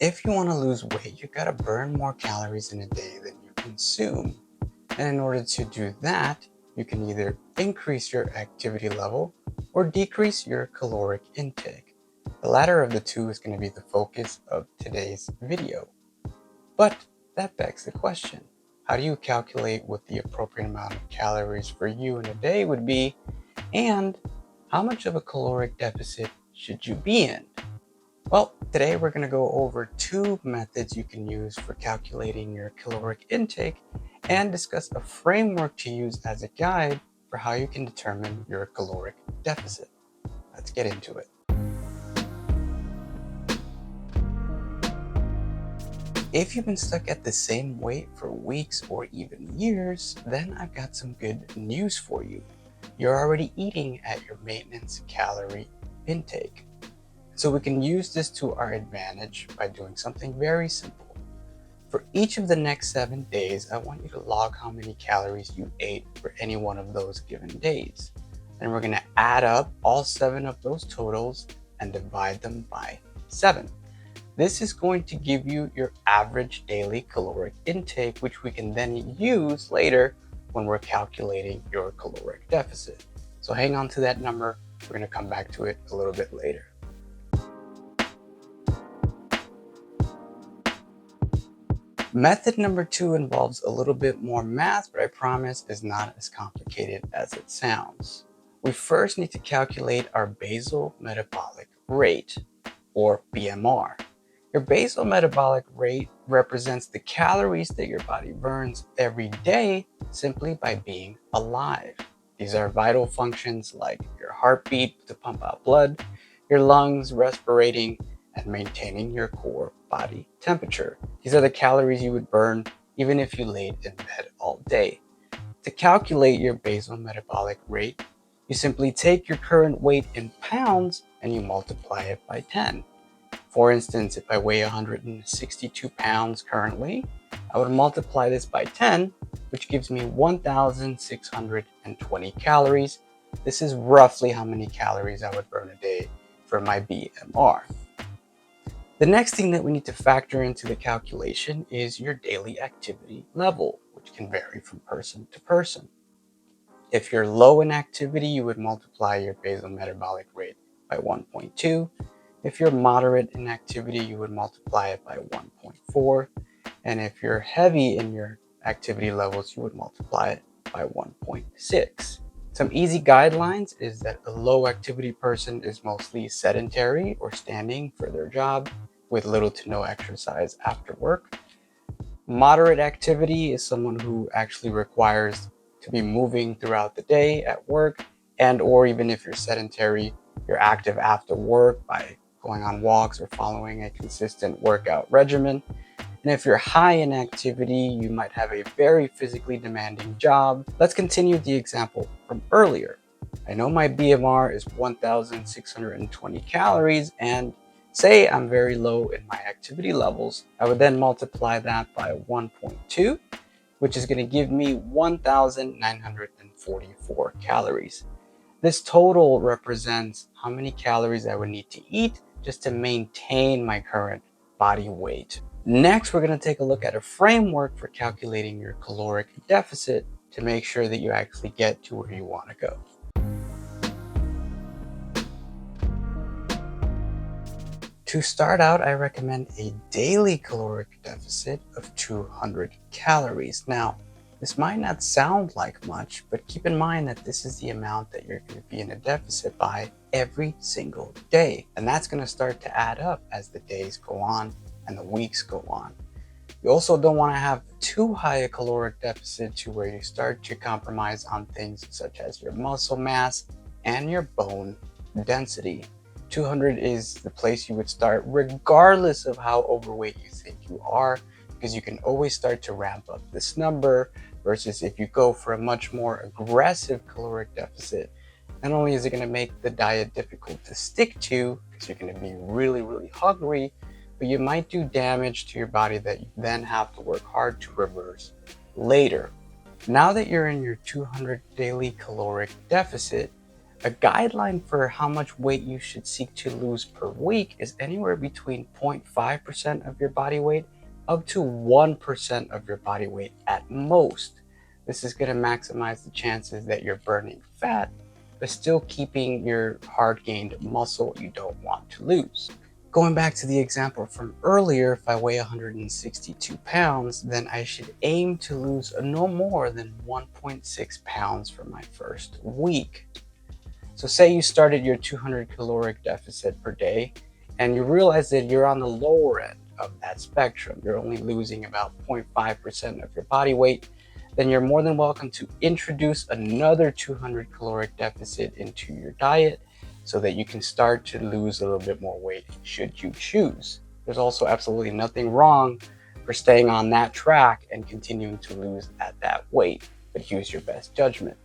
If you want to lose weight, you gotta burn more calories in a day than you consume. And in order to do that, you can either increase your activity level or decrease your caloric intake. The latter of the two is going to be the focus of today's video. But that begs the question, how do you calculate what the appropriate amount of calories for you in a day would be, and how much of a caloric deficit should you be in? Well, today we're going to go over two methods you can use for calculating your caloric intake and discuss a framework to use as a guide for how you can determine your caloric deficit. Let's get into it. If you've been stuck at the same weight for weeks or even years, then I've got some good news for you. You're already eating at your maintenance calorie intake. So we can use this to our advantage by doing something very simple. For each of the next 7 days, I want you to log how many calories you ate for any one of those given days. And we're going to add up all 7 of those totals and divide them by 7. This is going to give you your average daily caloric intake, which we can then use later when we're calculating your caloric deficit. So hang on to that number. We're going to come back to it a little bit later. Method number 2 involves a little bit more math, but I promise is not as complicated as it sounds. We first need to calculate our basal metabolic rate, or BMR. Your basal metabolic rate represents the calories that your body burns every day simply by being alive. These are vital functions like your heartbeat to pump out blood, your lungs respirating, and maintaining your core body temperature. These are the calories you would burn even if you laid in bed all day. To calculate your basal metabolic rate, you simply take your current weight in pounds and you multiply it by 10. For instance, if I weigh 162 pounds currently, I would multiply this by 10, which gives me 1,620 calories. This is roughly how many calories I would burn a day for my BMR. The next thing that we need to factor into the calculation is your daily activity level, which can vary from person to person. If you're low in activity, you would multiply your basal metabolic rate by 1.2. If you're moderate in activity, you would multiply it by 1.4. And if you're heavy in your activity levels, you would multiply it by 1.6. Some easy guidelines is that a low activity person is mostly sedentary or standing for their job with little to no exercise after work. Moderate activity is someone who actually requires to be moving throughout the day at work, and or even if you're sedentary, you're active after work by going on walks or following a consistent workout regimen. And if you're high in activity, you might have a very physically demanding job. Let's continue the example from earlier. I know my BMR is 1,620 calories, and say I'm very low in my activity levels. I would then multiply that by 1.2, which is going to give me 1,944 calories. This total represents how many calories I would need to eat just to maintain my current body weight. Next, we're going to take a look at a framework for calculating your caloric deficit to make sure that you actually get to where you want to go. To start out, I recommend a daily caloric deficit of 200 calories. Now, this might not sound like much, but keep in mind that this is the amount that you're going to be in a deficit by every single day. And that's going to start to add up as the days go on and the weeks go on. You also don't want to have too high a caloric deficit to where you start to compromise on things such as your muscle mass and your bone density. 200 is the place you would start regardless of how overweight you think you are, because you can always start to ramp up this number versus if you go for a much more aggressive caloric deficit. Not only is it going to make the diet difficult to stick to because you're going to be really, really hungry, but you might do damage to your body that you then have to work hard to reverse later. Now that you're in your 200 daily caloric deficit, A guideline for how much weight you should seek to lose per week is anywhere between 0.5% of your body weight up to 1% of your body weight at most. This is going to maximize the chances that you're burning fat, but still keeping your hard gained muscle you don't want to lose. Going back to the example from earlier, if I weigh 162 pounds, then I should aim to lose no more than 1.6 pounds for my first week. So say you started your 200 caloric deficit per day and you realize that you're on the lower end of that spectrum. You're only losing about 0.5% of your body weight. Then you're more than welcome to introduce another 200 caloric deficit into your diet so that you can start to lose a little bit more weight should you choose. There's also absolutely nothing wrong for staying on that track and continuing to lose at that weight, but use your best judgment.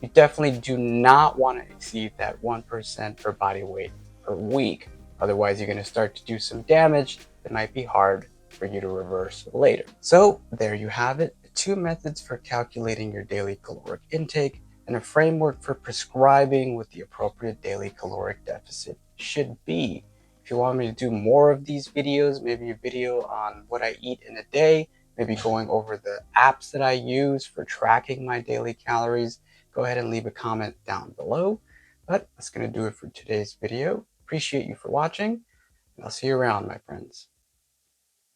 You definitely do not want to exceed that 1% per body weight per week. Otherwise, you're going to start to do some damage that might be hard for you to reverse later. So there you have it. 2 methods for calculating your daily caloric intake and a framework for prescribing what the appropriate daily caloric deficit should be. If you want me to do more of these videos, maybe a video on what I eat in a day, maybe going over the apps that I use for tracking my daily calories, go ahead and leave a comment down below. But that's going to do it for today's video. Appreciate you for watching, and I'll see you around, my friends.